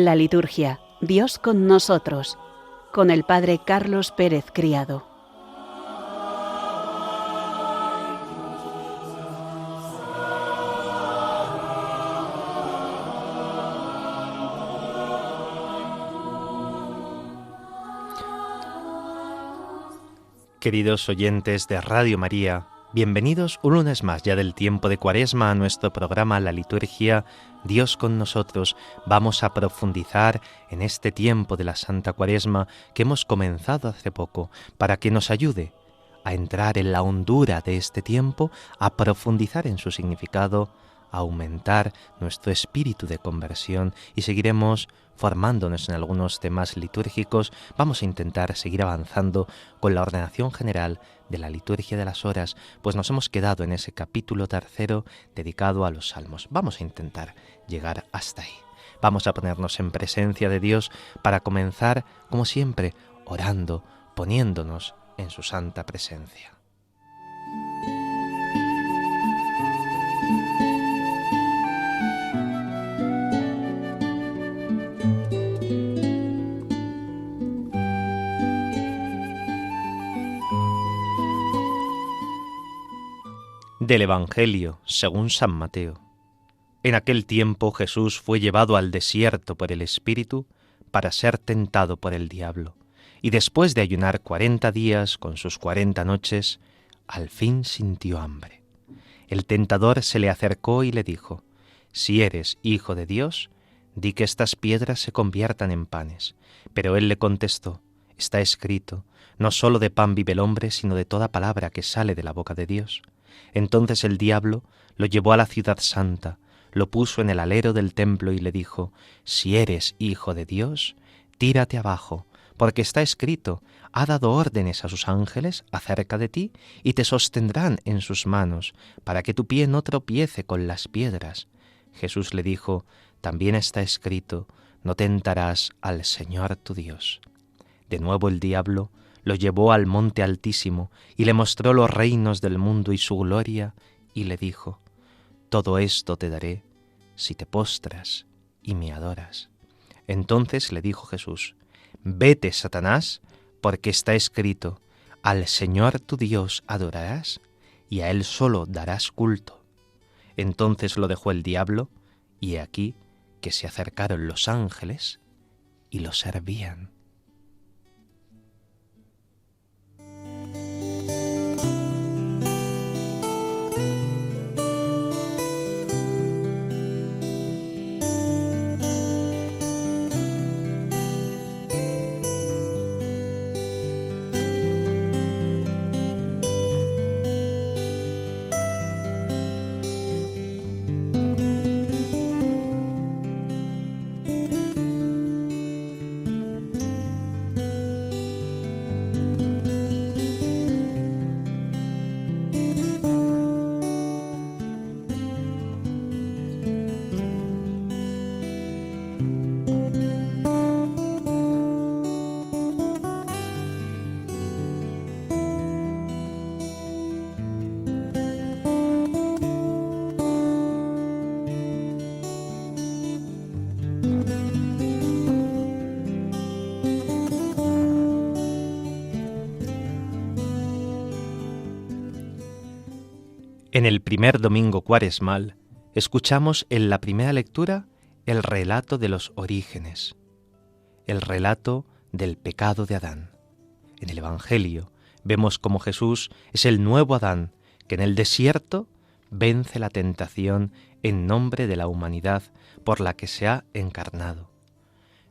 La liturgia, Dios con nosotros, con el Padre Carlos Pérez Criado. Queridos oyentes de Radio María, bienvenidos un lunes más ya del tiempo de Cuaresma a nuestro programa La Liturgia, Dios con nosotros. Vamos a profundizar en este tiempo de la Santa Cuaresma que hemos comenzado hace poco, para que nos ayude a entrar en la hondura de este tiempo, a profundizar en su significado, a aumentar nuestro espíritu de conversión, y seguiremos formándonos en algunos temas litúrgicos. Vamos a intentar seguir avanzando con la ordenación general de la liturgia de las horas, pues nos hemos quedado en ese capítulo 3 dedicado a los salmos. Vamos a intentar llegar hasta ahí. Vamos a ponernos en presencia de Dios para comenzar, como siempre, orando, poniéndonos en su santa presencia. Del Evangelio según San Mateo. En aquel tiempo Jesús fue llevado al desierto por el Espíritu para ser tentado por el diablo, y después de ayunar 40 días con sus 40 noches, al fin sintió hambre. El tentador se le acercó y le dijo: «Si eres hijo de Dios, di que estas piedras se conviertan en panes». Pero él le contestó: «Está escrito, no solo de pan vive el hombre, sino de toda palabra que sale de la boca de Dios». Entonces el diablo lo llevó a la ciudad santa, lo puso en el alero del templo y le dijo: «Si eres hijo de Dios, tírate abajo, porque está escrito, ha dado órdenes a sus ángeles acerca de ti, y te sostendrán en sus manos, para que tu pie no tropiece con las piedras». Jesús le dijo: «También está escrito, no tentarás al Señor tu Dios». De nuevo el diablo lo llevó al monte altísimo y le mostró los reinos del mundo y su gloria, y le dijo: «Todo esto te daré si te postras y me adoras». Entonces le dijo Jesús: «Vete, Satanás, porque está escrito, al Señor tu Dios adorarás y a Él solo darás culto». Entonces lo dejó el diablo, y he aquí que se acercaron los ángeles y lo servían. En el primer domingo cuaresmal escuchamos en la primera lectura el relato de los orígenes, el relato del pecado de Adán. En el Evangelio vemos cómo Jesús es el nuevo Adán que en el desierto vence la tentación en nombre de la humanidad por la que se ha encarnado.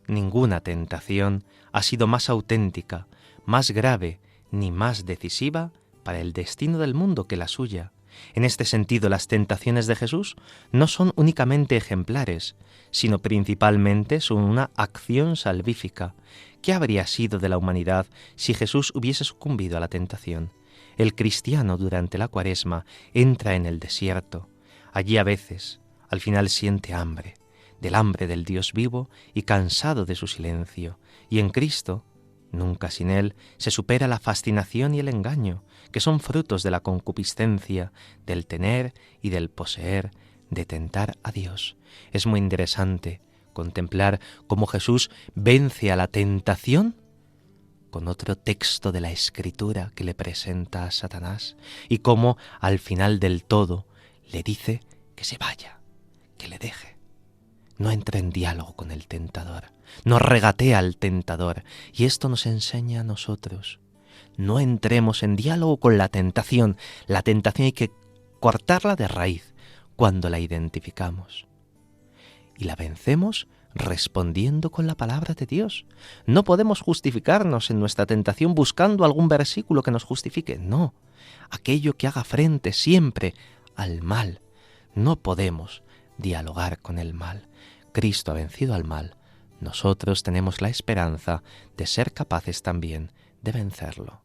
Ninguna tentación ha sido más auténtica, más grave ni más decisiva para el destino del mundo que la suya. En este sentido, las tentaciones de Jesús no son únicamente ejemplares, sino principalmente son una acción salvífica. ¿Qué habría sido de la humanidad si Jesús hubiese sucumbido a la tentación? El cristiano durante la Cuaresma entra en el desierto. Allí a veces, al final siente hambre, del hambre del Dios vivo y cansado de su silencio. Y en Cristo, nunca sin Él, se supera la fascinación y el engaño, que son frutos de la concupiscencia, del tener y del poseer, de tentar a Dios. Es muy interesante contemplar cómo Jesús vence a la tentación con otro texto de la Escritura que le presenta a Satanás y cómo al final del todo le dice que se vaya, que le deje. No entra en diálogo con el tentador, no regatea al tentador, y esto nos enseña a nosotros. No entremos en diálogo con la tentación. La tentación hay que cortarla de raíz cuando la identificamos. Y la vencemos respondiendo con la palabra de Dios. No podemos justificarnos en nuestra tentación buscando algún versículo que nos justifique. No, aquello que haga frente siempre al mal. No podemos dialogar con el mal. Cristo ha vencido al mal. Nosotros tenemos la esperanza de ser capaces también de vencerlo.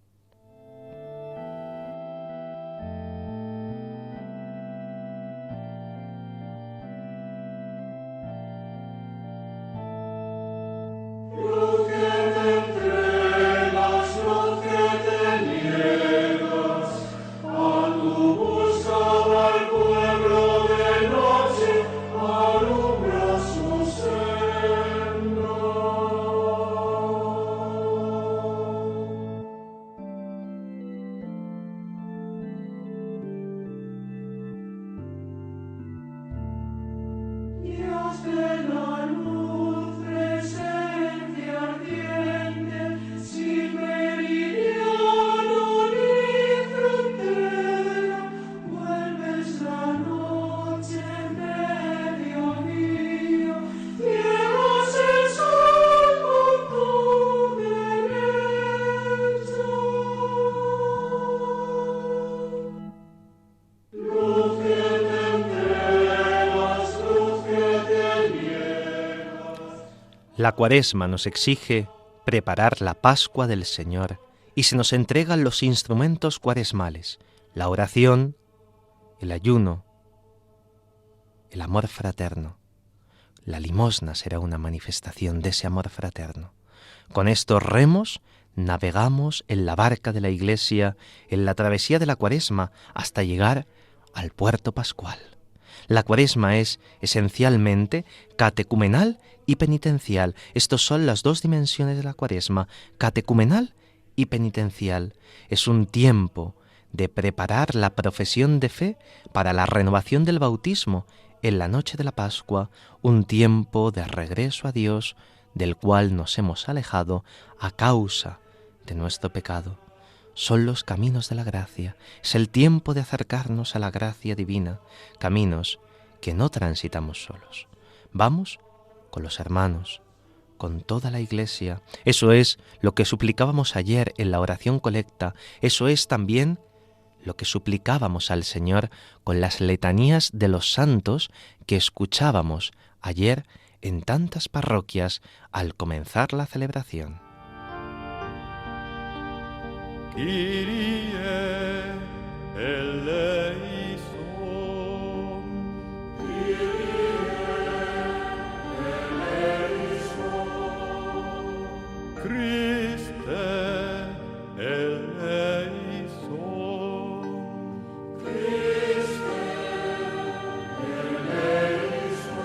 La Cuaresma nos exige preparar la Pascua del Señor y se nos entregan los instrumentos cuaresmales, la oración, el ayuno, el amor fraterno. La limosna será una manifestación de ese amor fraterno. Con estos remos navegamos en la barca de la Iglesia, en la travesía de la Cuaresma, hasta llegar al puerto pascual. La Cuaresma es esencialmente catecumenal y penitencial. Estos son las dos dimensiones de la Cuaresma, catecumenal y penitencial. Es un tiempo de preparar la profesión de fe para la renovación del bautismo en la noche de la Pascua, un tiempo de regreso a Dios del cual nos hemos alejado a causa de nuestro pecado. Son los caminos de la gracia, es el tiempo de acercarnos a la gracia divina, caminos que no transitamos solos. Vamos con los hermanos, con toda la Iglesia. Eso es lo que suplicábamos ayer en la oración colecta, eso es también lo que suplicábamos al Señor con las letanías de los santos que escuchábamos ayer en tantas parroquias al comenzar la celebración. Kyrie eleison, Kyrie eleison, Christe eleison, Christe eleison,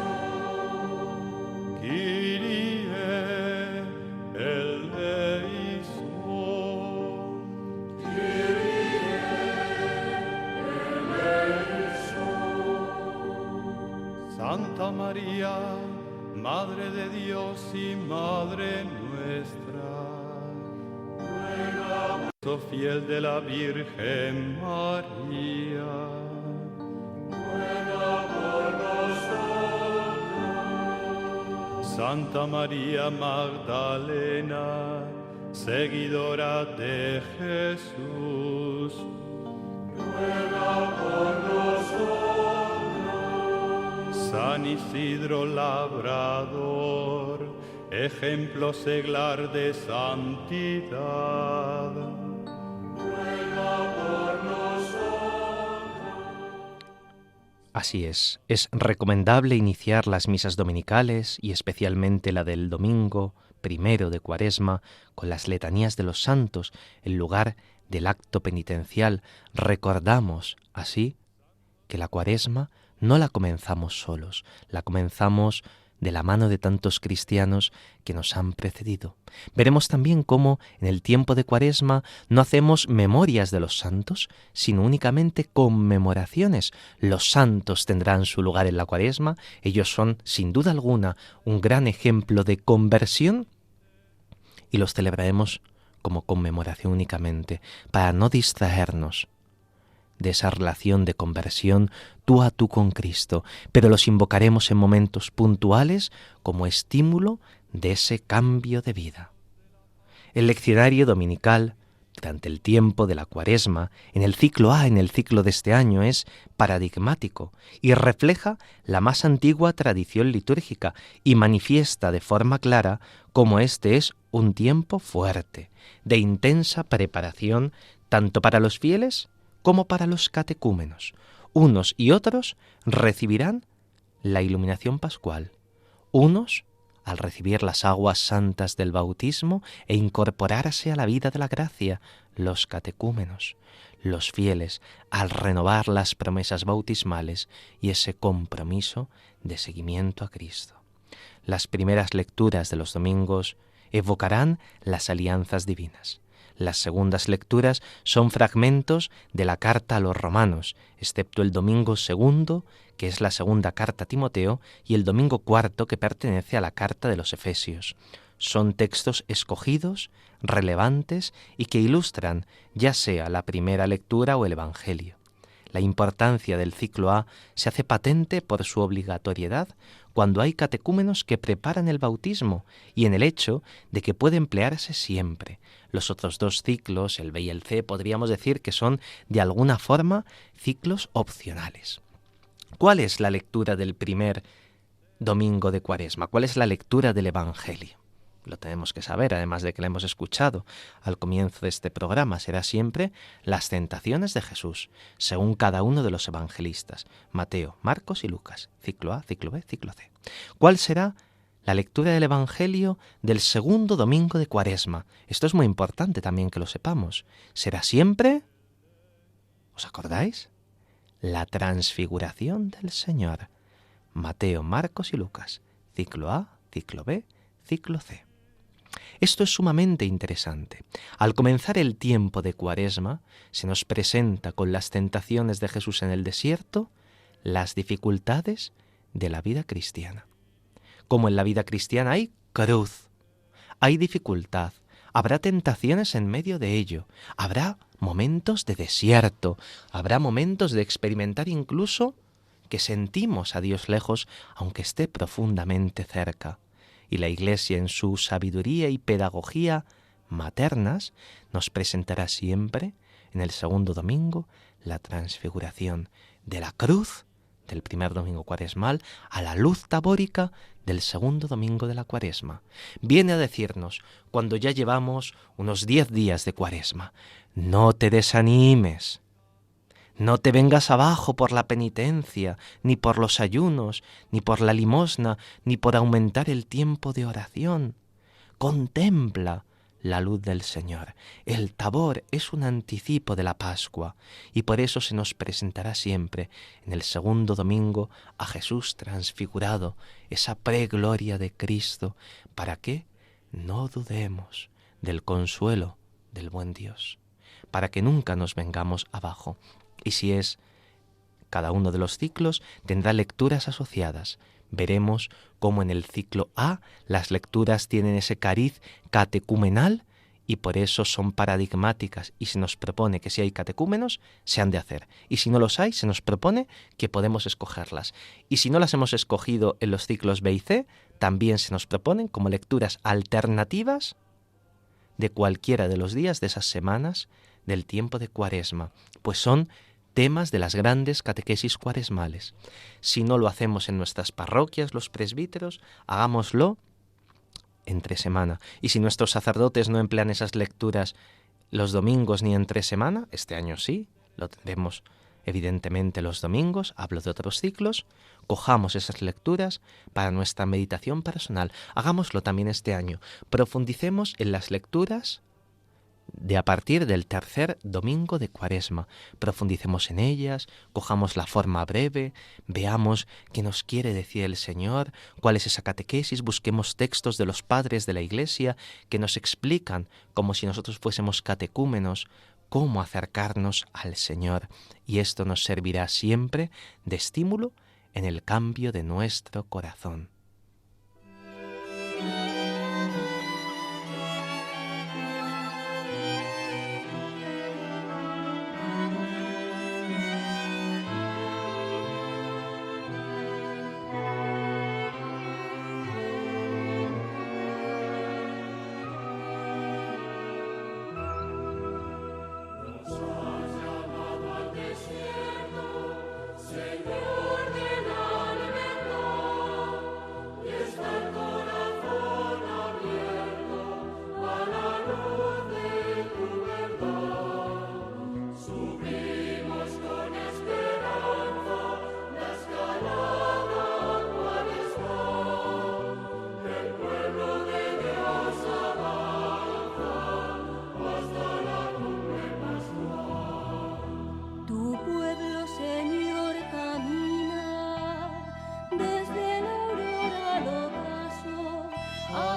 Kyrie eleison. Santa María, Madre de Dios y Madre nuestra, ruega por fiel de la Virgen María, ruega por nosotros. Santa María Magdalena, seguidora de Jesús, ruega por nosotros. San Isidro Labrador, ejemplo seglar de santidad, ruega por nosotros. Así es recomendable iniciar las misas dominicales y especialmente la del domingo primero de Cuaresma con las letanías de los santos en lugar del acto penitencial. Recordamos así que la Cuaresma no la comenzamos solos, la comenzamos de la mano de tantos cristianos que nos han precedido. Veremos también cómo en el tiempo de Cuaresma no hacemos memorias de los santos, sino únicamente conmemoraciones. Los santos tendrán su lugar en la Cuaresma, ellos son, sin duda alguna, un gran ejemplo de conversión y los celebraremos como conmemoración únicamente, para no distraernos de esa relación de conversión tú a tú con Cristo, pero los invocaremos en momentos puntuales como estímulo de ese cambio de vida. El leccionario dominical, durante el tiempo de la Cuaresma, en el ciclo A, en el ciclo de este año, es paradigmático y refleja la más antigua tradición litúrgica y manifiesta de forma clara cómo este es un tiempo fuerte, de intensa preparación tanto para los fieles como para los catecúmenos. Unos y otros recibirán la iluminación pascual, unos al recibir las aguas santas del bautismo e incorporarse a la vida de la gracia, los catecúmenos, los fieles al renovar las promesas bautismales y ese compromiso de seguimiento a Cristo. Las primeras lecturas de los domingos evocarán las alianzas divinas. Las segundas lecturas son fragmentos de la carta a los romanos, excepto el domingo segundo, que es la segunda carta a Timoteo, y el domingo cuarto, que pertenece a la carta de los Efesios. Son textos escogidos, relevantes y que ilustran ya sea la primera lectura o el Evangelio. La importancia del ciclo A se hace patente por su obligatoriedad cuando hay catecúmenos que preparan el bautismo y en el hecho de que puede emplearse siempre. Los otros dos ciclos, el B y el C, podríamos decir que son de alguna forma ciclos opcionales. ¿Cuál es la lectura del primer domingo de Cuaresma? ¿Cuál es la lectura del Evangelio? Lo tenemos que saber, además de que la hemos escuchado al comienzo de este programa. Será siempre las tentaciones de Jesús, según cada uno de los evangelistas, Mateo, Marcos y Lucas, ciclo A, ciclo B, ciclo C. ¿Cuál será la lectura del Evangelio del segundo domingo de Cuaresma? Esto es muy importante también que lo sepamos. ¿Será siempre? ¿Os acordáis? La transfiguración del Señor. Mateo, Marcos y Lucas, ciclo A, ciclo B, ciclo C. Esto es sumamente interesante. Al comenzar el tiempo de Cuaresma, se nos presenta con las tentaciones de Jesús en el desierto, las dificultades de la vida cristiana. Como en la vida cristiana hay cruz, hay dificultad, habrá tentaciones en medio de ello, habrá momentos de desierto, habrá momentos de experimentar incluso que sentimos a Dios lejos, aunque esté profundamente cerca. Y la Iglesia, en su sabiduría y pedagogía maternas, nos presentará siempre, en el segundo domingo, la transfiguración de la cruz del primer domingo cuaresmal a la luz tabórica del segundo domingo de la Cuaresma. Viene a decirnos, cuando ya llevamos unos 10 días de Cuaresma, no te desanimes. No te vengas abajo por la penitencia, ni por los ayunos, ni por la limosna, ni por aumentar el tiempo de oración. Contempla la luz del Señor. El Tabor es un anticipo de la Pascua y por eso se nos presentará siempre en el segundo domingo a Jesús transfigurado, esa pregloria de Cristo, para que no dudemos del consuelo del buen Dios, para que nunca nos vengamos abajo. Y si es cada uno de los ciclos, tendrá lecturas asociadas. Veremos cómo en el ciclo A las lecturas tienen ese cariz catecumenal y por eso son paradigmáticas y se nos propone que si hay catecúmenos, se han de hacer. Y si no los hay, se nos propone que podemos escogerlas. Y si no las hemos escogido en los ciclos B y C, también se nos proponen como lecturas alternativas de cualquiera de los días de esas semanas del tiempo de Cuaresma, pues son temas de las grandes catequesis cuaresmales. Si no lo hacemos en nuestras parroquias, los presbíteros, hagámoslo entre semana. Y si nuestros sacerdotes no emplean esas lecturas los domingos ni entre semana, este año sí, lo tendremos evidentemente los domingos, hablo de otros ciclos, cojamos esas lecturas para nuestra meditación personal. Hagámoslo también este año. Profundicemos en las lecturas a partir del tercer domingo de Cuaresma. Profundicemos en ellas, cojamos la forma breve, veamos qué nos quiere decir el Señor, cuál es esa catequesis, busquemos textos de los padres de la Iglesia que nos explican, como si nosotros fuésemos catecúmenos, cómo acercarnos al Señor. Y esto nos servirá siempre de estímulo en el cambio de nuestro corazón.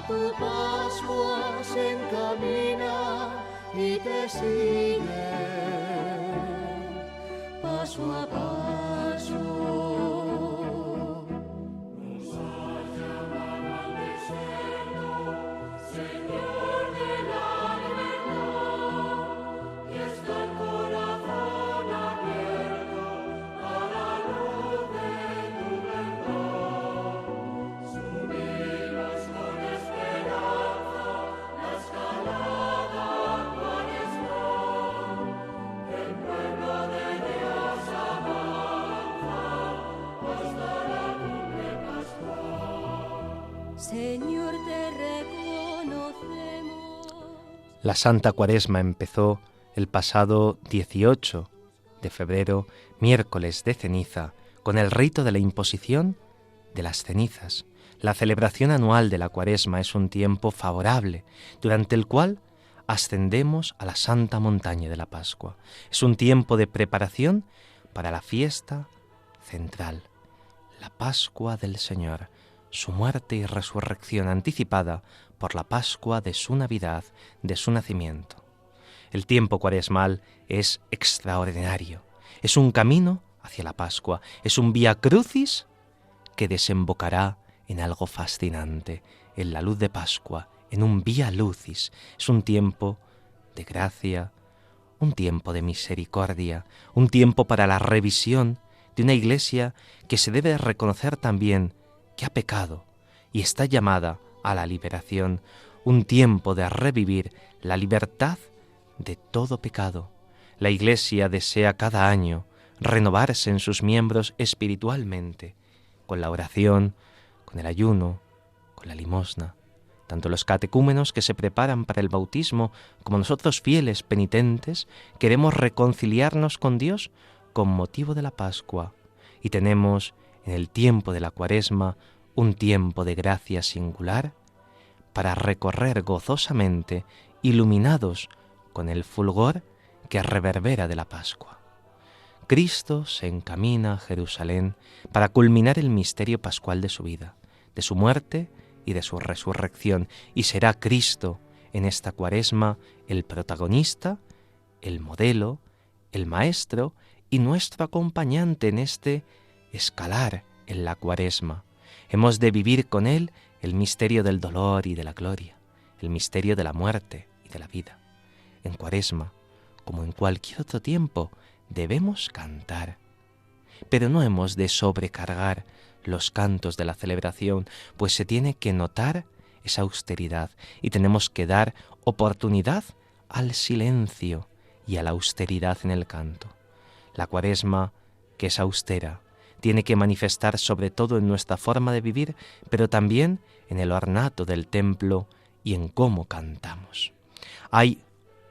Tu Pascua se encamina y te sigue paso a paso. Nos has llamado al desierto, Señor de la libertad, y está el corazón abierto a la luz de tu verdad. Subimos con esperanza la escalada cuaresmal, el pueblo de Dios avanza hasta la cumbre pascual. Señor, te reconocemos. La Santa Cuaresma empezó el pasado 18 de febrero, miércoles de ceniza, con el rito de la imposición de las cenizas. La celebración anual de la Cuaresma es un tiempo favorable, durante el cual ascendemos a la santa montaña de la Pascua. Es un tiempo de preparación para la fiesta central, la Pascua del Señor, su muerte y resurrección anticipada por la Pascua de su Navidad, de su nacimiento. El tiempo cuaresmal es extraordinario, es un camino hacia la Pascua, es un vía crucis que desembocará en algo fascinante, en la luz de Pascua, en un vía lucis. Es un tiempo de gracia, un tiempo de misericordia, un tiempo para la revisión de una Iglesia que se debe reconocer también que ha pecado y está llamada a la liberación, un tiempo de revivir la libertad de todo pecado. La Iglesia desea cada año renovarse en sus miembros espiritualmente, con la oración, con el ayuno, con la limosna. Tanto los catecúmenos que se preparan para el bautismo como nosotros fieles penitentes queremos reconciliarnos con Dios con motivo de la Pascua, y tenemos en el tiempo de la Cuaresma un tiempo de gracia singular para recorrer gozosamente, iluminados con el fulgor que reverbera de la Pascua. Cristo se encamina a Jerusalén para culminar el misterio pascual de su vida, de su muerte y de su resurrección, y será Cristo en esta Cuaresma el protagonista, el modelo, el maestro y nuestro acompañante en este escalar en la Cuaresma. Hemos de vivir con Él el misterio del dolor y de la gloria, el misterio de la muerte y de la vida. En Cuaresma, como en cualquier otro tiempo, debemos cantar, pero no hemos de sobrecargar los cantos de la celebración, pues se tiene que notar esa austeridad y tenemos que dar oportunidad al silencio y a la austeridad en el canto. La Cuaresma, que es austera, tiene que manifestar sobre todo en nuestra forma de vivir, pero también en el ornato del templo y en cómo cantamos. Hay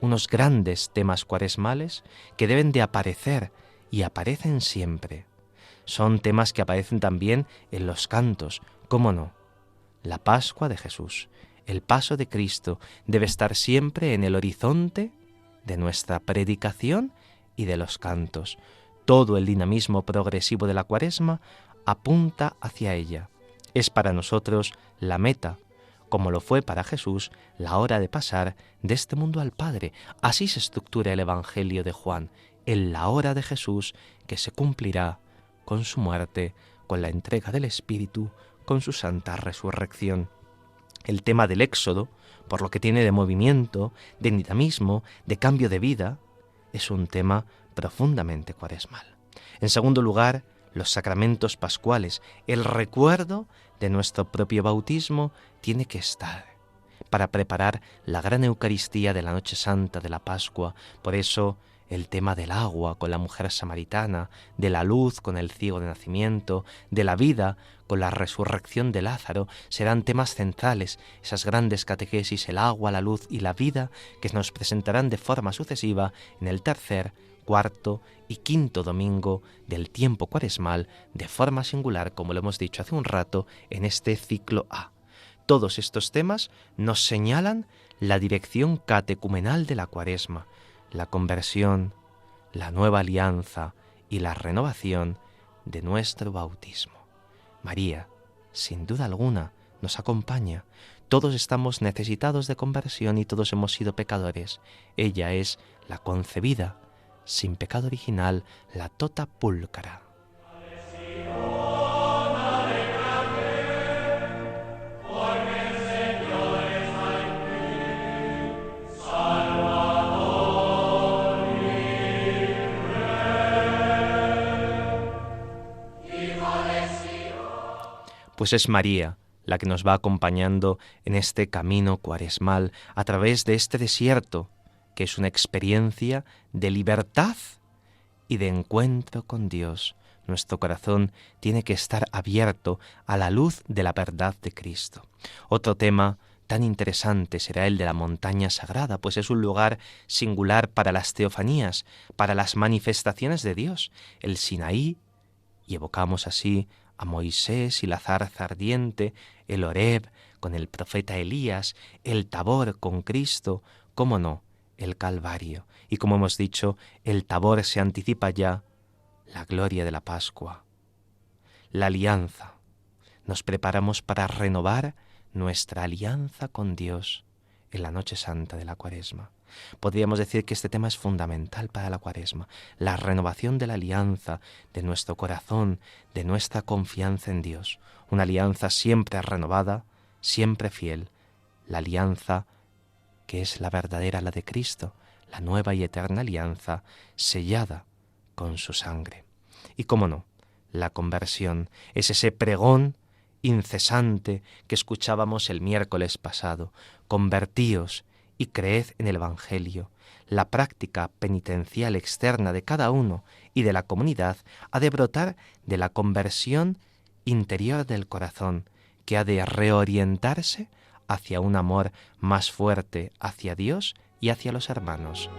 unos grandes temas cuaresmales que deben de aparecer y aparecen siempre. Son temas que aparecen también en los cantos, ¿cómo no? La Pascua de Jesús, El paso de Cristo debe estar siempre en el horizonte de nuestra predicación y de los cantos. Todo el dinamismo progresivo de la Cuaresma apunta hacia ella. Es para nosotros la meta, como lo fue para Jesús la hora de pasar de este mundo al Padre. Así se estructura el Evangelio de Juan, en la hora de Jesús que se cumplirá con su muerte, con la entrega del Espíritu, con su santa resurrección. El tema del Éxodo, por lo que tiene de movimiento, de dinamismo, de cambio de vida, es un tema profundamente cuaresmal. En segundo lugar, los sacramentos pascuales, el recuerdo de nuestro propio bautismo tiene que estar para preparar la gran Eucaristía de la Noche Santa de la Pascua. Por eso el tema del agua con la mujer samaritana, de la luz con el ciego de nacimiento, de la vida con la resurrección de Lázaro, serán temas centrales, esas grandes catequesis, el agua, la luz y la vida, que nos presentarán de forma sucesiva en el tercer, cuarto y quinto domingo del tiempo cuaresmal, de forma singular, como lo hemos dicho hace un rato, en este ciclo A. Todos estos temas nos señalan la dirección catecumenal de la Cuaresma, la conversión, la nueva alianza y la renovación de nuestro bautismo. María, sin duda alguna, nos acompaña. Todos estamos necesitados de conversión y todos hemos sido pecadores. Ella es la concebida, sin pecado original, la tota pulcra. Pues es María la que nos va acompañando en este camino cuaresmal a través de este desierto, que es una experiencia de libertad y de encuentro con Dios. Nuestro corazón tiene que estar abierto a la luz de la verdad de Cristo. Otro tema tan interesante será el de la montaña sagrada, pues es un lugar singular para las teofanías, para las manifestaciones de Dios, el Sinaí, y evocamos así a Moisés y la zarza ardiente, el Horeb con el profeta Elías, el Tabor con Cristo, cómo no, el Calvario. Y como hemos dicho, el Tabor se anticipa ya la gloria de la Pascua, la alianza. Nos preparamos para renovar nuestra alianza con Dios en la Noche Santa de la Cuaresma. Podríamos decir que este tema es fundamental para la Cuaresma, la renovación de la alianza, de nuestro corazón, de nuestra confianza en Dios. Una alianza siempre renovada, siempre fiel, la alianza que es la verdadera, la de Cristo, la nueva y eterna alianza sellada con su sangre. Y cómo no, la conversión es ese pregón incesante que escuchábamos el miércoles pasado. Convertíos y creed en el Evangelio. La práctica penitencial externa de cada uno y de la comunidad ha de brotar de la conversión interior del corazón, que ha de reorientarse hacia un amor más fuerte hacia Dios y hacia los hermanos.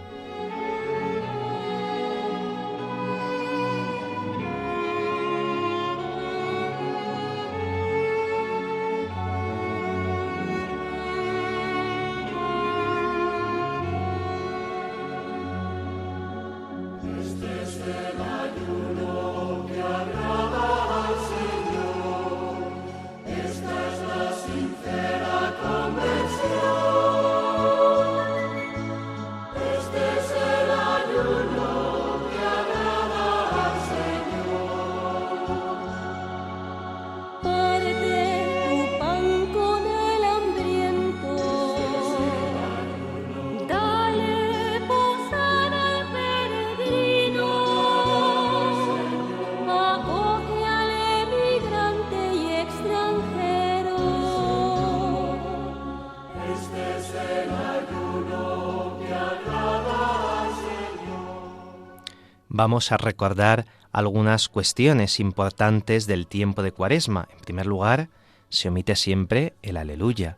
Vamos a recordar algunas cuestiones importantes del tiempo de Cuaresma. En primer lugar, se omite siempre el aleluya.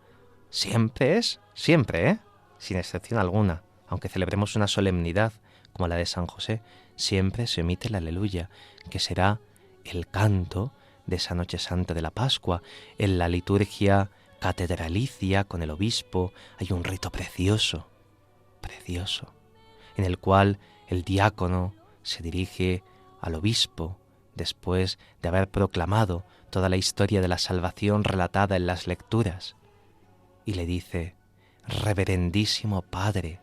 Siempre, sin excepción alguna. Aunque celebremos una solemnidad como la de San José, siempre se omite el aleluya, que será el canto de esa Noche Santa de la Pascua. En la liturgia catedralicia con el obispo hay un rito precioso, en el cual el diácono se dirige al obispo después de haber proclamado toda la historia de la salvación relatada en las lecturas y le dice: reverendísimo Padre,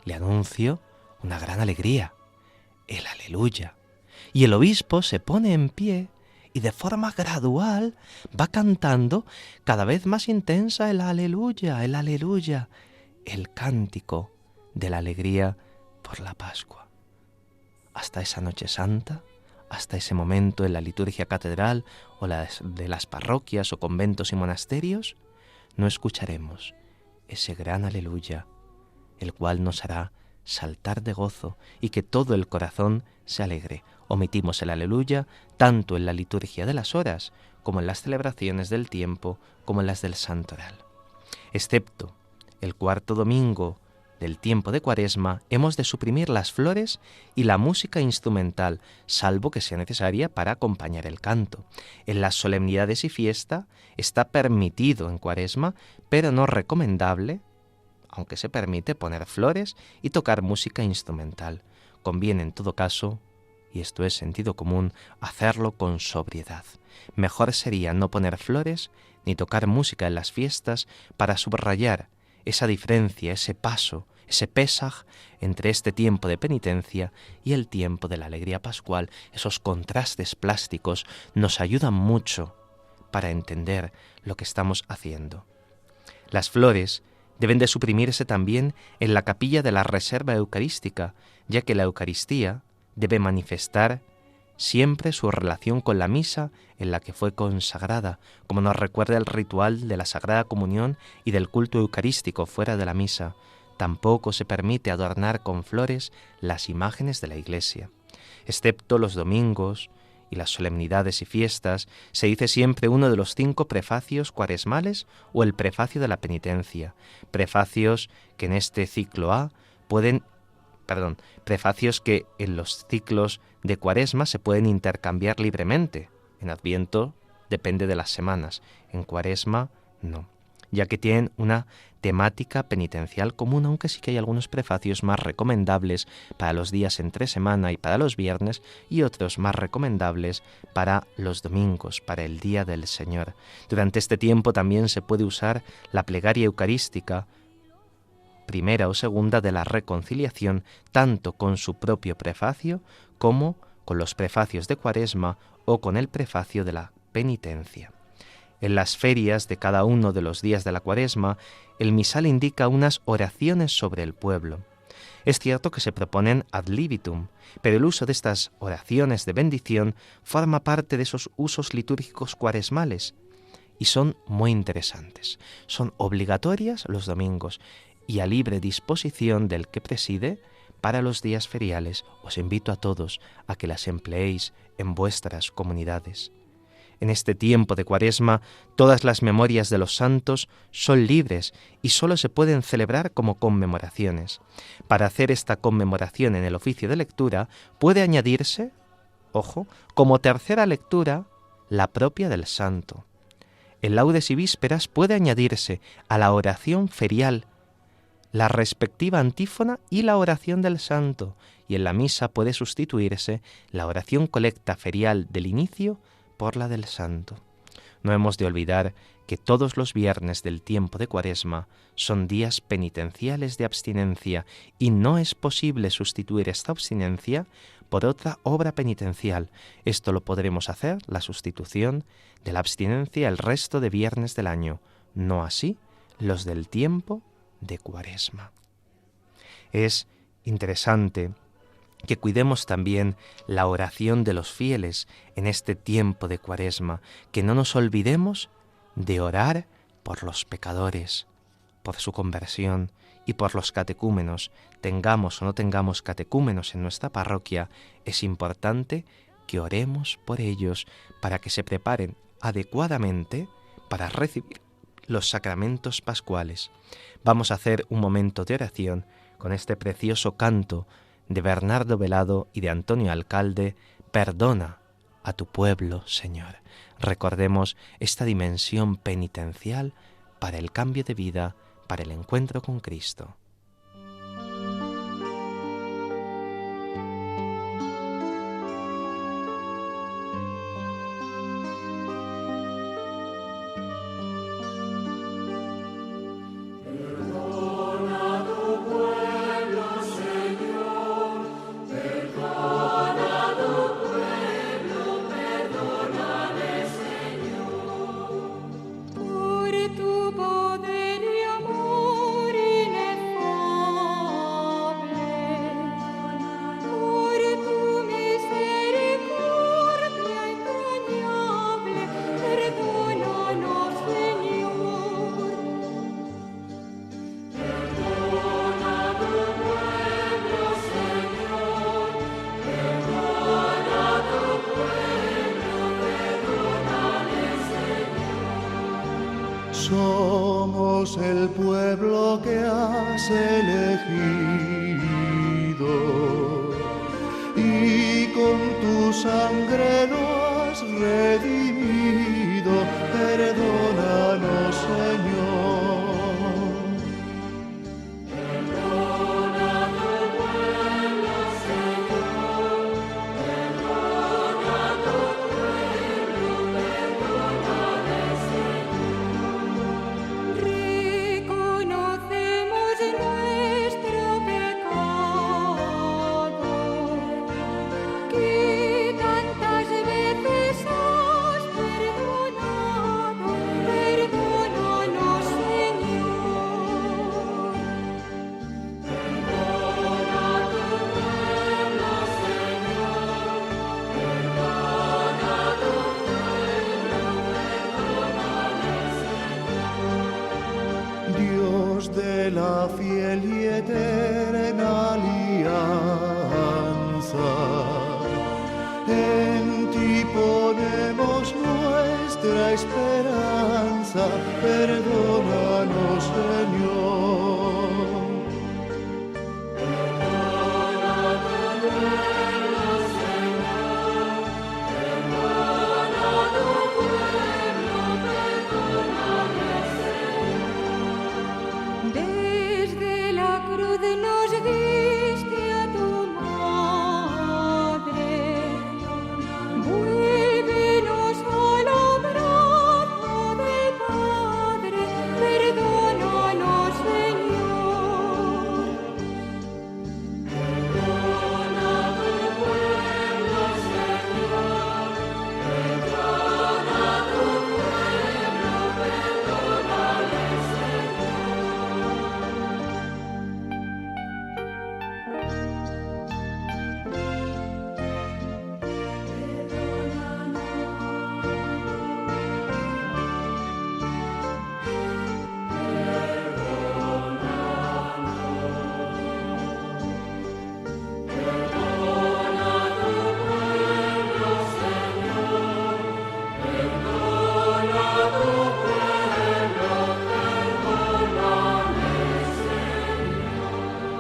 le anuncio una gran alegría, el aleluya. Y el obispo se pone en pie y de forma gradual va cantando cada vez más intensa el aleluya, el cántico de la alegría por la Pascua. Hasta esa noche santa, hasta ese momento en la liturgia catedral o de las parroquias o conventos y monasterios, no escucharemos ese gran aleluya, el cual nos hará saltar de gozo y que todo el corazón se alegre. Omitimos el aleluya tanto en la liturgia de las horas como en las celebraciones del tiempo como en las del santoral. Excepto el cuarto domingo del tiempo de Cuaresma, hemos de suprimir las flores y la música instrumental, salvo que sea necesaria para acompañar el canto. En las solemnidades y fiesta está permitido en Cuaresma, pero no recomendable, aunque se permite poner flores y tocar música instrumental. Conviene en todo caso, y esto es sentido común, hacerlo con sobriedad. Mejor sería no poner flores ni tocar música en las fiestas para subrayar esa diferencia, ese paso, ese Pesaj entre este tiempo de penitencia y el tiempo de la alegría pascual. Esos contrastes plásticos nos ayudan mucho para entender lo que estamos haciendo. Las flores deben de suprimirse también en la capilla de la reserva eucarística, ya que la Eucaristía debe manifestar siempre su relación con la misa en la que fue consagrada, como nos recuerda el ritual de la Sagrada Comunión y del culto eucarístico fuera de la misa. Tampoco se permite adornar con flores las imágenes de la Iglesia. Excepto los domingos y las solemnidades y fiestas, se dice siempre uno de los 5 prefacios cuaresmales o el prefacio de la penitencia, prefacios que en este ciclo A prefacios que en los ciclos de Cuaresma se pueden intercambiar libremente. En Adviento depende de las semanas, en Cuaresma no, ya que tienen una temática penitencial común, aunque sí que hay algunos prefacios más recomendables para los días entre semana y para los viernes, y otros más recomendables para los domingos, para el Día del Señor. Durante este tiempo también se puede usar la plegaria eucarística, primera o segunda de la reconciliación, tanto con su propio prefacio como con los prefacios de Cuaresma o con el prefacio de la penitencia. En las ferias de cada uno de los días de la Cuaresma, el misal indica unas oraciones sobre el pueblo. Es cierto que se proponen ad libitum, pero el uso de estas oraciones de bendición forma parte de esos usos litúrgicos cuaresmales y son muy interesantes. Son obligatorias los domingos y a libre disposición del que preside para los días feriales. Os invito a todos a que las empleéis en vuestras comunidades. En este tiempo de Cuaresma, todas las memorias de los santos son libres y solo se pueden celebrar como conmemoraciones. Para hacer esta conmemoración en el oficio de lectura, puede añadirse, ojo, como tercera lectura, la propia del santo. En laudes y vísperas puede añadirse a la oración ferial la respectiva antífona y la oración del santo, y en la misa puede sustituirse la oración colecta ferial del inicio por la del santo. No hemos de olvidar que todos los viernes del tiempo de Cuaresma son días penitenciales de abstinencia y no es posible sustituir esta abstinencia por otra obra penitencial. Esto lo podremos hacer, la sustitución de la abstinencia, el resto de viernes del año, no así los del tiempo de Cuaresma. Es interesante que cuidemos también la oración de los fieles en este tiempo de Cuaresma, que no nos olvidemos de orar por los pecadores, por su conversión y por los catecúmenos. Tengamos o no tengamos catecúmenos en nuestra parroquia, es importante que oremos por ellos para que se preparen adecuadamente para recibir los sacramentos pascuales. Vamos a hacer un momento de oración con este precioso canto de Bernardo Velado y de Antonio Alcalde, Perdona a tu pueblo, Señor. Recordemos esta dimensión penitencial para el cambio de vida, para el encuentro con Cristo. Somos el pueblo que has elegido y con tu sangre lo has redimido. Perdónanos, Señor. Dios de la fiel y eterna alianza, en ti ponemos nuestra esperanza. Perdónanos, Señor. Desde la cruz nos diste a tu madre, vuélvenos al abrazo del Padre, perdónanos, Señor. Perdona a tu pueblo, Señor, perdona a tu pueblo, perdónale, Señor.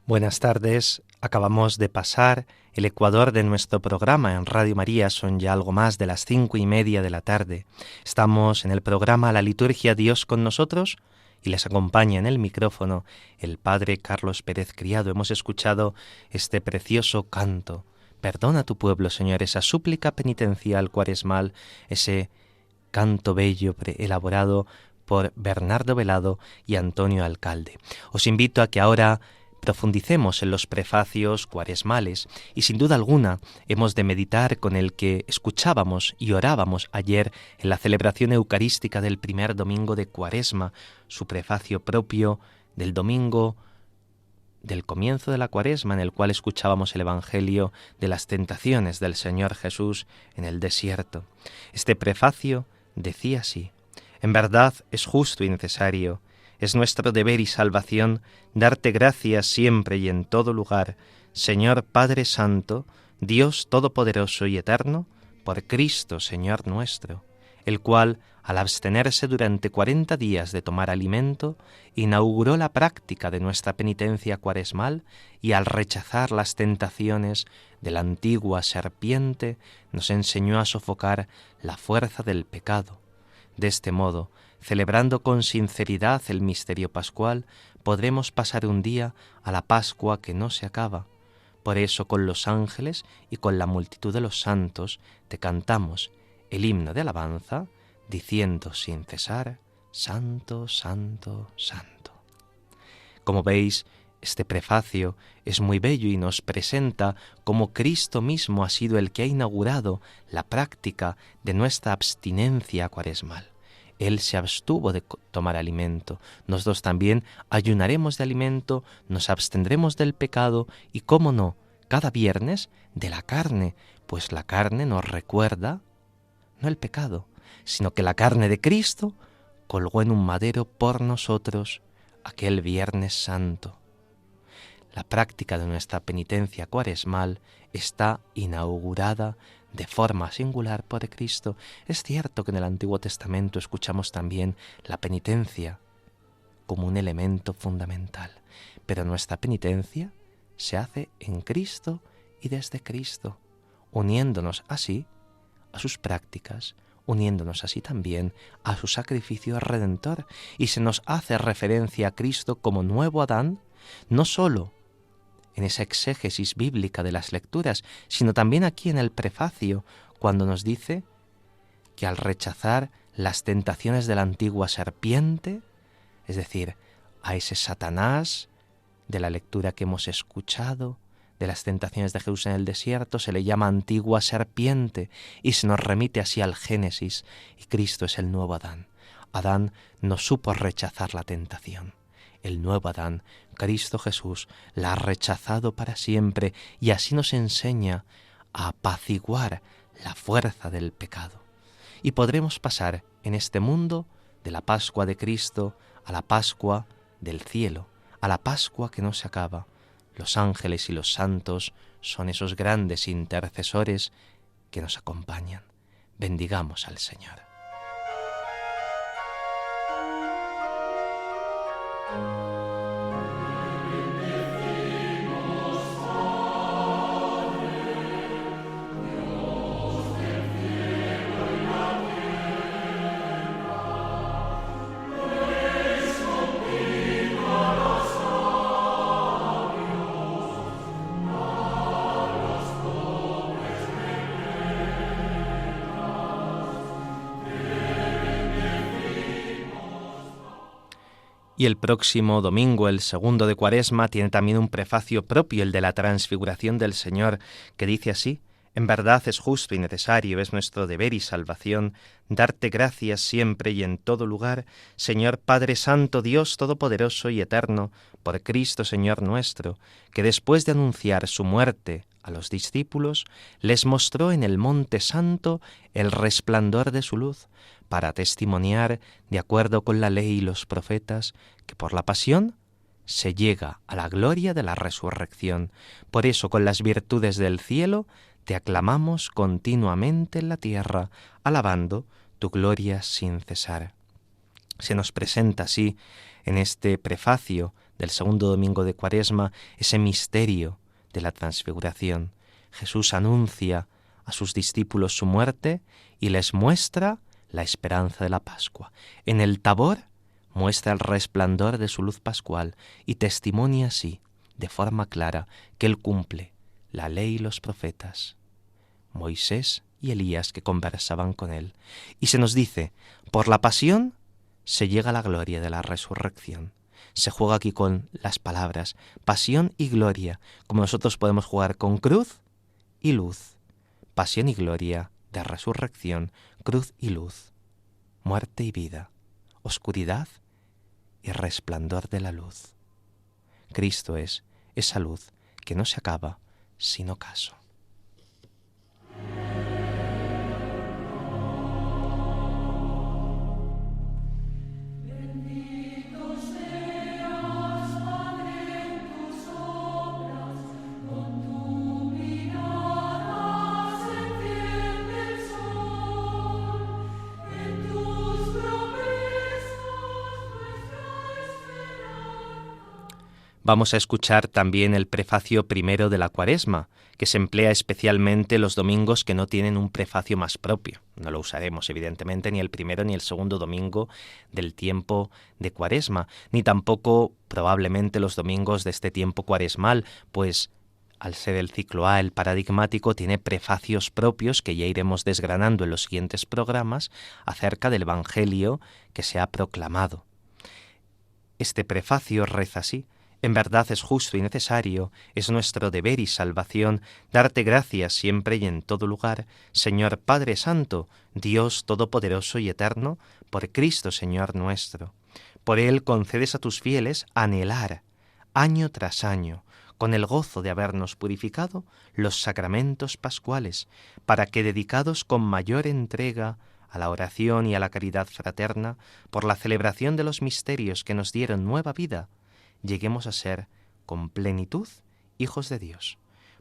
Buenas tardes, acabamos de pasar el ecuador de nuestro programa en Radio María, son ya algo más de las 5:30 de la tarde. Estamos en el programa La Liturgia Dios con nosotros y les acompaña en el micrófono el Padre Carlos Pérez Criado. Hemos escuchado este precioso canto. Perdona a tu pueblo, Señor, esa súplica penitencial cuaresmal, ese canto bello elaborado por Bernardo Velado y Antonio Alcalde. Os invito a que ahora profundicemos en los prefacios cuaresmales y sin duda alguna hemos de meditar con el que escuchábamos y orábamos ayer en la celebración eucarística del primer domingo de Cuaresma, su prefacio propio del domingo del comienzo de la Cuaresma, en el cual escuchábamos el Evangelio de las tentaciones del Señor Jesús en el desierto. Este prefacio decía así: en verdad es justo y necesario, es nuestro deber y salvación darte gracias siempre y en todo lugar, Señor Padre Santo, Dios Todopoderoso y Eterno, por Cristo, Señor nuestro, el cual, al abstenerse durante 40 días de tomar alimento, inauguró la práctica de nuestra penitencia cuaresmal y al rechazar las tentaciones de la antigua serpiente, nos enseñó a sofocar la fuerza del pecado. De este modo, celebrando con sinceridad el misterio pascual, podremos pasar un día a la Pascua que no se acaba. Por eso, con los ángeles y con la multitud de los santos, te cantamos el himno de alabanza, diciendo sin cesar: Santo, Santo, Santo. Como veis, este prefacio es muy bello y nos presenta cómo Cristo mismo ha sido el que ha inaugurado la práctica de nuestra abstinencia cuaresmal. Él se abstuvo de tomar alimento. Nosotros también ayunaremos de alimento, nos abstendremos del pecado y, cómo no, cada viernes de la carne, pues la carne nos recuerda no el pecado, sino que la carne de Cristo colgó en un madero por nosotros aquel Viernes Santo. La práctica de nuestra penitencia cuaresmal está inaugurada de forma singular por Cristo. Es cierto que en el Antiguo Testamento escuchamos también la penitencia como un elemento fundamental, pero nuestra penitencia se hace en Cristo y desde Cristo, uniéndonos así a sus prácticas, uniéndonos así también a su sacrificio redentor, y se nos hace referencia a Cristo como nuevo Adán, no sólo en esa exégesis bíblica de las lecturas, sino también aquí en el prefacio, cuando nos dice que al rechazar las tentaciones de la antigua serpiente, es decir, a ese Satanás de la lectura que hemos escuchado, de las tentaciones de Jesús en el desierto, se le llama antigua serpiente y se nos remite así al Génesis, y Cristo es el nuevo Adán. Adán no supo rechazar la tentación. El nuevo Adán, Cristo Jesús, la ha rechazado para siempre y así nos enseña a apaciguar la fuerza del pecado. Y podremos pasar en este mundo de la Pascua de Cristo a la Pascua del cielo, a la Pascua que no se acaba. Los ángeles y los santos son esos grandes intercesores que nos acompañan. Bendigamos al Señor. Y el próximo domingo, el segundo de Cuaresma, tiene también un prefacio propio, el de la transfiguración del Señor, que dice así: En verdad es justo y necesario, es nuestro deber y salvación, darte gracias siempre y en todo lugar, Señor Padre Santo, Dios Todopoderoso y Eterno, por Cristo Señor nuestro, que después de anunciar su muerte a los discípulos, les mostró en el Monte Santo el resplandor de su luz, para testimoniar, de acuerdo con la ley y los profetas, que por la pasión se llega a la gloria de la resurrección. Por eso, con las virtudes del cielo, te aclamamos continuamente en la tierra, alabando tu gloria sin cesar. Se nos presenta así, en este prefacio del segundo domingo de Cuaresma, ese misterio de la transfiguración. Jesús anuncia a sus discípulos su muerte y les muestra la esperanza de la Pascua. En el Tabor muestra el resplandor de su luz pascual y testimonia así, de forma clara, que Él cumple la ley y los profetas, Moisés y Elías que conversaban con Él. Y se nos dice, por la pasión se llega a la gloria de la resurrección. Se juega aquí con las palabras pasión y gloria, como nosotros podemos jugar con cruz y luz. Pasión y gloria de resurrección, cruz y luz, muerte y vida, oscuridad y resplandor de la luz. Cristo es esa luz que no se acaba sin ocaso. Vamos a escuchar también el prefacio primero de la Cuaresma, que se emplea especialmente los domingos que no tienen un prefacio más propio. No lo usaremos, evidentemente, ni el primero ni el segundo domingo del tiempo de Cuaresma, ni tampoco probablemente los domingos de este tiempo cuaresmal, pues al ser el ciclo A el paradigmático, tiene prefacios propios que ya iremos desgranando en los siguientes programas acerca del Evangelio que se ha proclamado. Este prefacio reza así: en verdad es justo y necesario, es nuestro deber y salvación, darte gracias siempre y en todo lugar, Señor Padre Santo, Dios Todopoderoso y Eterno, por Cristo Señor nuestro. Por Él concedes a tus fieles anhelar, año tras año, con el gozo de habernos purificado, los sacramentos pascuales, para que, dedicados con mayor entrega a la oración y a la caridad fraterna, por la celebración de los misterios que nos dieron nueva vida, lleguemos a ser, con plenitud, hijos de Dios.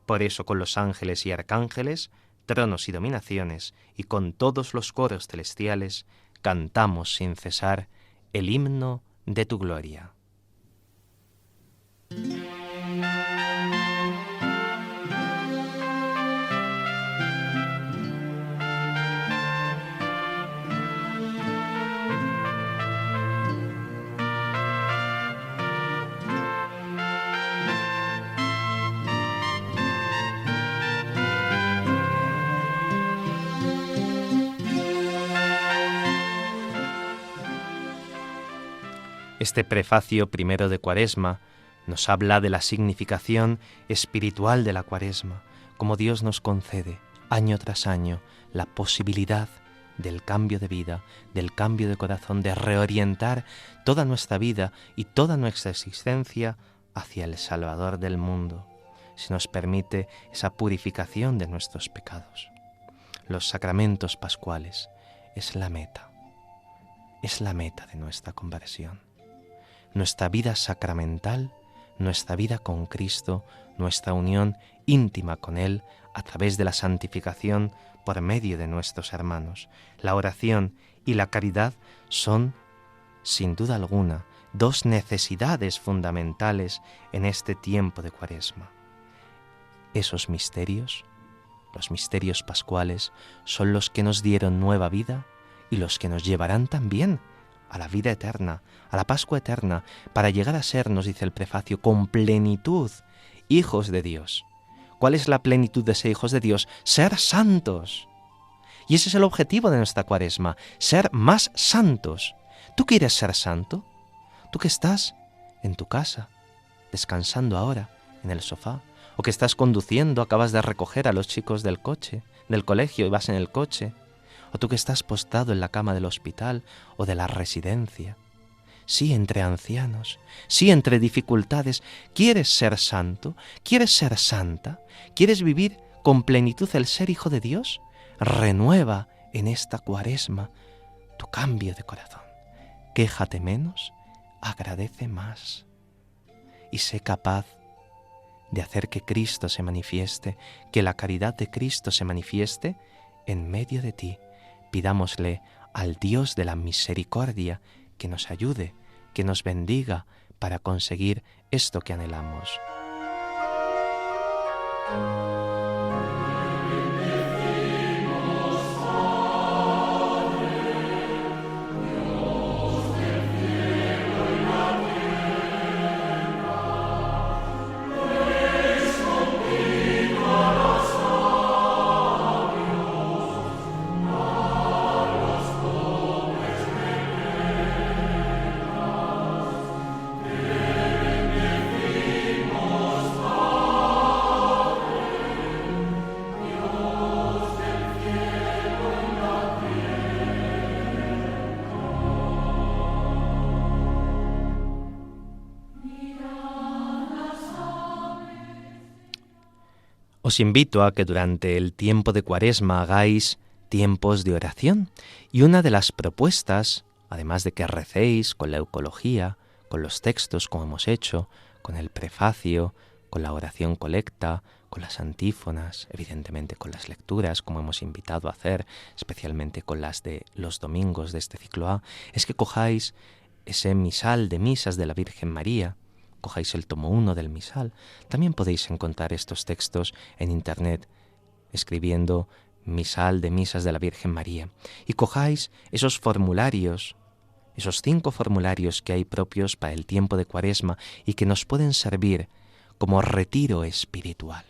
Por eso, con los ángeles y arcángeles, tronos y dominaciones, y con todos los coros celestiales, cantamos sin cesar el himno de tu gloria. Este prefacio primero de Cuaresma nos habla de la significación espiritual de la Cuaresma, como Dios nos concede año tras año la posibilidad del cambio de vida, del cambio de corazón, de reorientar toda nuestra vida y toda nuestra existencia hacia el Salvador del mundo, si nos permite esa purificación de nuestros pecados. Los sacramentos pascuales es la meta de nuestra conversión. Nuestra vida sacramental, nuestra vida con Cristo, nuestra unión íntima con Él a través de la santificación por medio de nuestros hermanos. La oración y la caridad son, sin duda alguna, dos necesidades fundamentales en este tiempo de Cuaresma. Esos misterios, los misterios pascuales, son los que nos dieron nueva vida y los que nos llevarán también a la vida eterna, a la Pascua eterna, para llegar a ser, nos dice el prefacio, con plenitud, hijos de Dios. ¿Cuál es la plenitud de ser hijos de Dios? Ser santos. Y ese es el objetivo de nuestra Cuaresma, ser más santos. ¿Tú quieres ser santo? ¿Tú que estás en tu casa, descansando ahora en el sofá, o que estás conduciendo, acabas de recoger a los chicos del colegio y vas en el coche, o tú que estás postrado en la cama del hospital o de la residencia? Sí, entre ancianos, sí, entre dificultades. ¿Quieres ser santo? ¿Quieres ser santa? ¿Quieres vivir con plenitud el ser hijo de Dios? Renueva en esta Cuaresma tu cambio de corazón. Quéjate menos, agradece más. Y sé capaz de hacer que Cristo se manifieste, que la caridad de Cristo se manifieste en medio de ti. Pidámosle al Dios de la misericordia que nos ayude, que nos bendiga para conseguir esto que anhelamos. Os invito a que durante el tiempo de Cuaresma hagáis tiempos de oración, y una de las propuestas, además de que recéis con la eucología, con los textos como hemos hecho, con el prefacio, con la oración colecta, con las antífonas, evidentemente con las lecturas, como hemos invitado a hacer, especialmente con las de los domingos de este ciclo A, es que cojáis ese misal de misas de la Virgen María, cojáis el tomo 1 del misal. También podéis encontrar estos textos en internet escribiendo Misal de Misas de la Virgen María y cojáis esos formularios, esos 5 formularios que hay propios para el tiempo de Cuaresma y que nos pueden servir como retiro espiritual.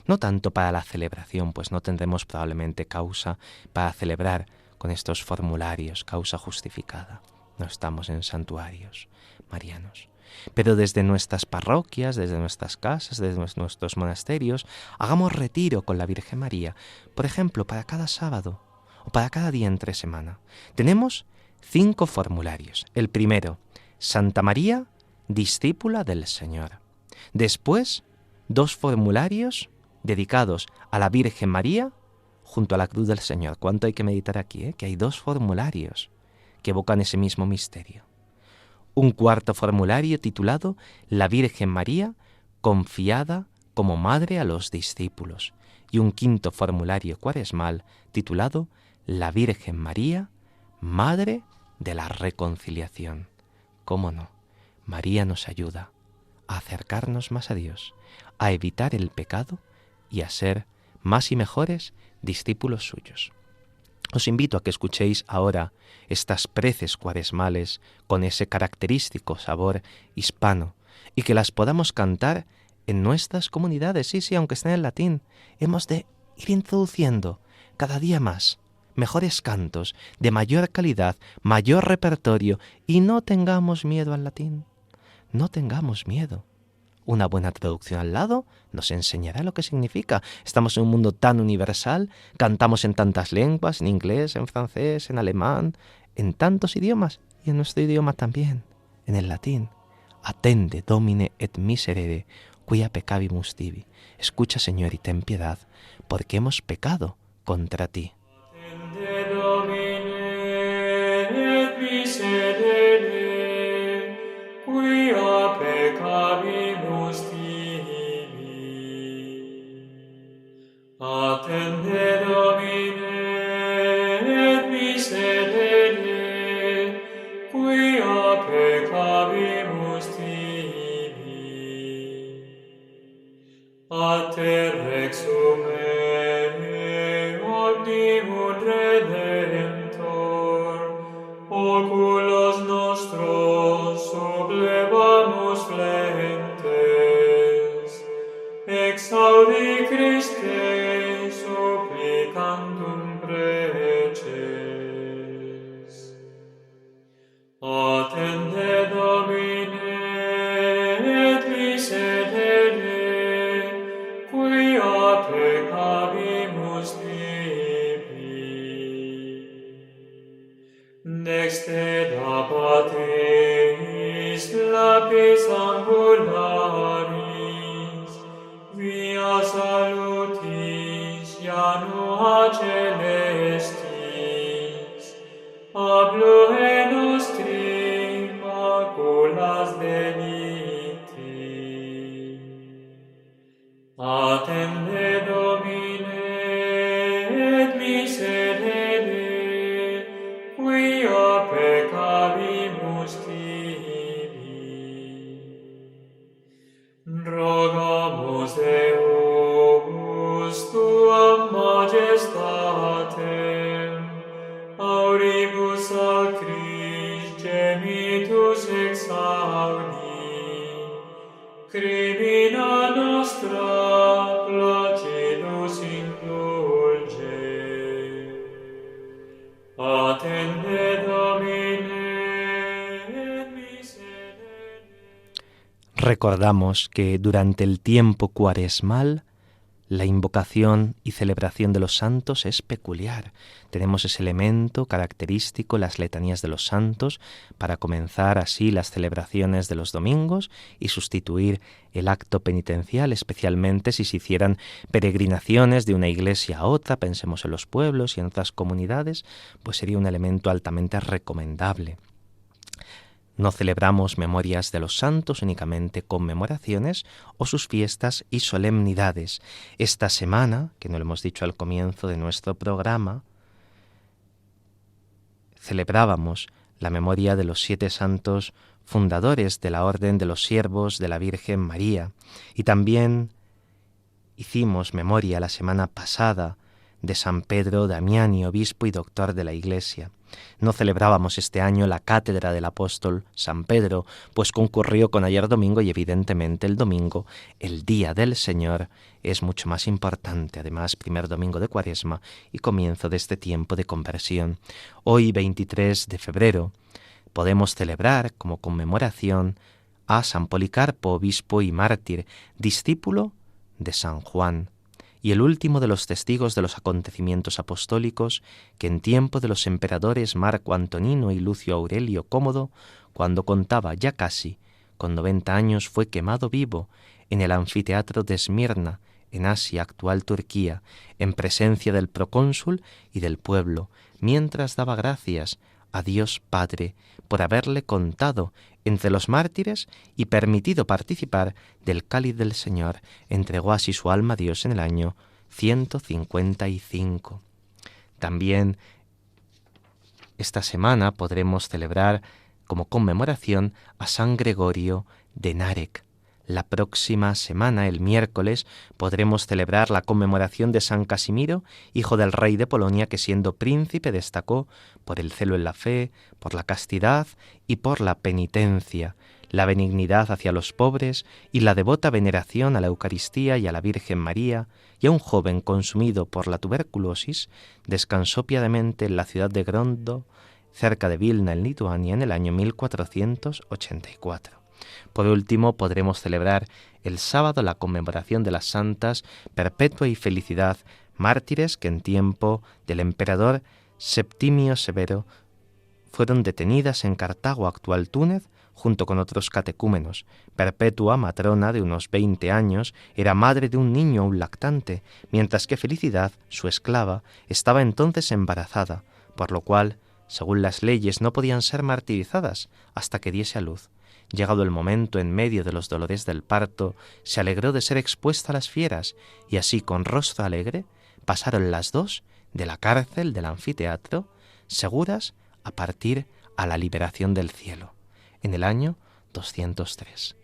No tanto para la celebración, pues no tendremos probablemente causa para celebrar con estos formularios, causa justificada. No estamos en santuarios marianos. Pero desde nuestras parroquias, desde nuestras casas, desde nuestros monasterios, hagamos retiro con la Virgen María, por ejemplo, para cada sábado o para cada día entre semana. Tenemos 5 formularios. El primero, Santa María, discípula del Señor. Después, 2 formularios dedicados a la Virgen María junto a la cruz del Señor. ¿Cuánto hay que meditar aquí? Que hay 2 formularios que evocan ese mismo misterio. Un 4º formulario titulado La Virgen María, confiada como madre a los discípulos. Y un 5º formulario cuaresmal titulado La Virgen María, madre de la reconciliación. ¿Cómo no? María nos ayuda a acercarnos más a Dios, a evitar el pecado y a ser más y mejores discípulos suyos. Os invito a que escuchéis ahora estas preces cuaresmales con ese característico sabor hispano y que las podamos cantar en nuestras comunidades. Sí, aunque estén en latín, hemos de ir introduciendo cada día más mejores cantos de mayor calidad, mayor repertorio, y no tengamos miedo al latín. No tengamos miedo. Una buena traducción al lado nos enseñará lo que significa. Estamos en un mundo tan universal, cantamos en tantas lenguas, en inglés, en francés, en alemán, en tantos idiomas, y en nuestro idioma también, en el latín. Attende, Domine, et miserere, quia peccavimus tibi. Escucha, Señor, y ten piedad, porque hemos pecado contra ti. Attende, Domine, et miserere, quia peccavimus tibi. Attende, Domine, et miserere, quia peccavimus tibi. A te rexume omnibus Redentor, oculos nostros sublevamus flentes, exaudi Christe supplicandum preces. Attende, Domine, et miserere, quia peccavimus tibi. Nexte abateis lapis angularis, via salutis janua celestis, ablue nostri maculas delicti. Attende, Domine, et miserere, quia peccavimus tibi. Rogamus Deus tuam majestatem, auribus acris gemitus exaudi, crimina nostra placidus indulge. Attende, Domine, et miserere. Recordamos que durante el tiempo cuaresmal la invocación y celebración de los santos es peculiar. Tenemos ese elemento característico, las letanías de los santos, para comenzar así las celebraciones de los domingos y sustituir el acto penitencial, especialmente si se hicieran peregrinaciones de una iglesia a otra, pensemos en los pueblos y en otras comunidades, pues sería un elemento altamente recomendable. No celebramos memorias de los santos, únicamente conmemoraciones o sus fiestas y solemnidades. Esta semana, que no lo hemos dicho al comienzo de nuestro programa, celebrábamos la memoria de los 7 santos fundadores de la Orden de los Siervos de la Virgen María. Y también hicimos memoria la semana pasada de San Pedro Damiani, obispo y doctor de la Iglesia. No celebrábamos este año la cátedra del apóstol San Pedro, pues concurrió con ayer domingo y evidentemente el domingo, el día del Señor, es mucho más importante, además primer domingo de Cuaresma y comienzo de este tiempo de conversión. Hoy, 23 de febrero, podemos celebrar como conmemoración a San Policarpo, obispo y mártir, discípulo de San Juan, y el último de los testigos de los acontecimientos apostólicos que en tiempo de los emperadores Marco Antonino y Lucio Aurelio Cómodo, cuando contaba ya casi con 90 años, fue quemado vivo en el anfiteatro de Esmirna, en Asia, actual Turquía, en presencia del procónsul y del pueblo, mientras daba gracias a Dios Padre por haberle contado entre los mártires y permitido participar del cáliz del Señor. Entregó así su alma a Dios en el año 155. También esta semana podremos celebrar como conmemoración a San Gregorio de Nárek. La próxima semana, el miércoles, podremos celebrar la conmemoración de San Casimiro, hijo del rey de Polonia, que siendo príncipe destacó por el celo en la fe, por la castidad y por la penitencia, la benignidad hacia los pobres y la devota veneración a la Eucaristía y a la Virgen María, y a un joven consumido por la tuberculosis, descansó piadamente en la ciudad de Grodno, cerca de Vilna, en Lituania, en el año 1484. Por último, podremos celebrar el sábado la conmemoración de las santas Perpetua y Felicidad, mártires que en tiempo del emperador Septimio Severo fueron detenidas en Cartago, actual Túnez, junto con otros catecúmenos. Perpetua, matrona de unos 20 años, era madre de un niño aún lactante, mientras que Felicidad, su esclava, estaba entonces embarazada, por lo cual, según las leyes, no podían ser martirizadas hasta que diese a luz. Llegado el momento, en medio de los dolores del parto, se alegró de ser expuesta a las fieras, y así, con rostro alegre, pasaron las dos de la cárcel del anfiteatro, seguras a partir a la liberación del cielo, en el año 203.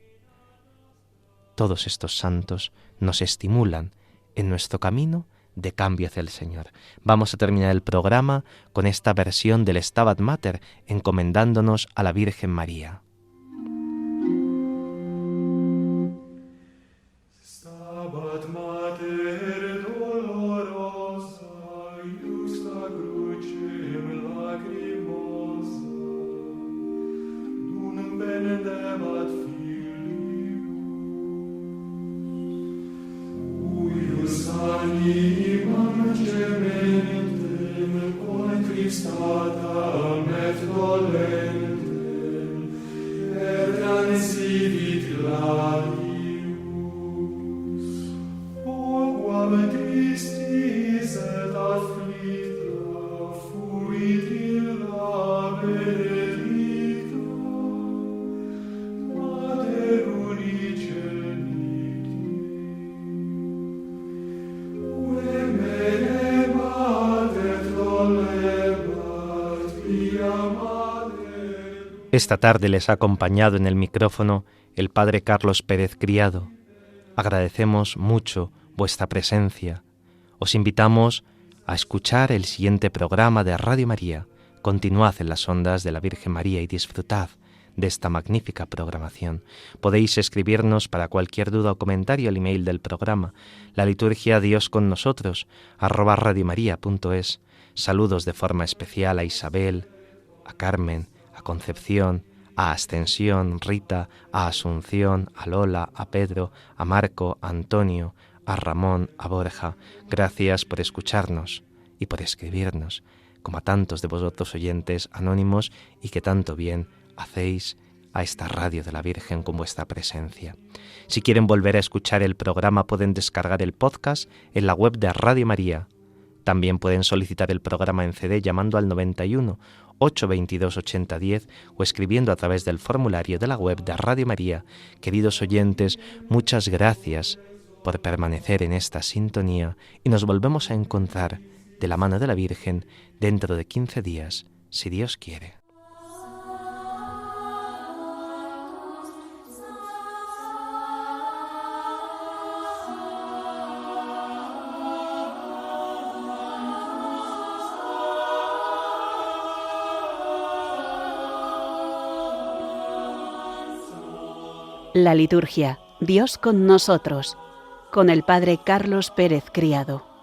Todos estos santos nos estimulan en nuestro camino de cambio hacia el Señor. Vamos a terminar el programa con esta versión del Stabat Mater, encomendándonos a la Virgen María. Esta tarde les ha acompañado en el micrófono el Padre Carlos Pérez Criado. Agradecemos mucho vuestra presencia. Os invitamos a escuchar el siguiente programa de Radio María. Continuad en las ondas de la Virgen María y disfrutad de esta magnífica programación. Podéis escribirnos para cualquier duda o comentario al email del programa, la liturgia Dios con nosotros, @radiomaria.es. Saludos de forma especial a Isabel, a Carmen, a Concepción, a Ascensión, Rita, a Asunción, a Lola, a Pedro, a Marco, a Antonio, a Ramón, a Borja. Gracias por escucharnos y por escribirnos, como a tantos de vosotros oyentes anónimos y que tanto bien hacéis a esta radio de la Virgen con vuestra presencia. Si quieren volver a escuchar el programa, pueden descargar el podcast en la web de Radio María. También pueden solicitar el programa en CD llamando al 91 822 8010 o escribiendo a través del formulario de la web de Radio María. Queridos oyentes, muchas gracias por permanecer en esta sintonía y nos volvemos a encontrar de la mano de la Virgen dentro de 15 días, si Dios quiere. La liturgia, Dios con nosotros, con el Padre Carlos Pérez Criado.